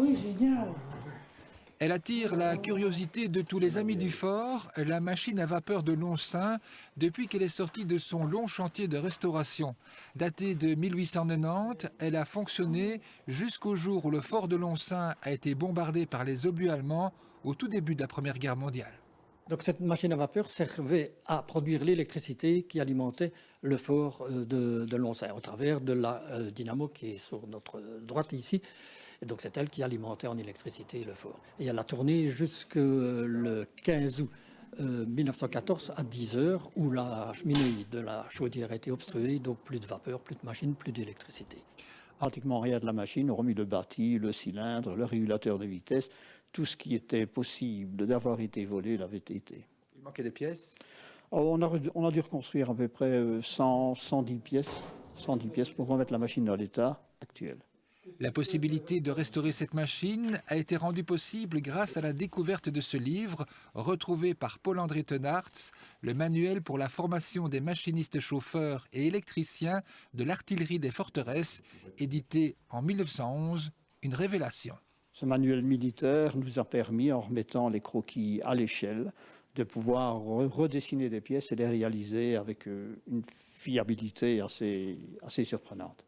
oui, génial. Elle attire la curiosité de tous les amis du fort, la machine à vapeur de Lonsin, depuis qu'elle est sortie de son long chantier de restauration. Datée de 1890, elle a fonctionné jusqu'au jour où le fort de Lonsin a été bombardé par les obus allemands au tout début de la Première Guerre mondiale. Donc cette machine à vapeur servait à produire l'électricité qui alimentait le fort de Lonsin au travers de la dynamo qui est sur notre droite ici. Et donc c'est elle qui alimentait en électricité le fort. Et elle a tourné jusqu'au le 15 août 1914 à 10 heures où la cheminée de la chaudière a été obstruée, donc plus de vapeur, plus de machine, plus d'électricité. Pratiquement rien de la machine, hormis le bâti, le cylindre, le régulateur de vitesse. Tout ce qui était possible d'avoir été volé l'avait été. Il manquait des pièces. On a dû reconstruire à peu près 110 pièces pour remettre la machine dans l'état actuel. La possibilité de restaurer cette machine a été rendue possible grâce à la découverte de ce livre, retrouvé par Paul-André Tenartz, le manuel pour la formation des machinistes chauffeurs et électriciens de l'artillerie des forteresses, édité en 1911, une révélation. Ce manuel militaire nous a permis, en remettant les croquis à l'échelle, de pouvoir redessiner des pièces et les réaliser avec une fiabilité assez surprenante.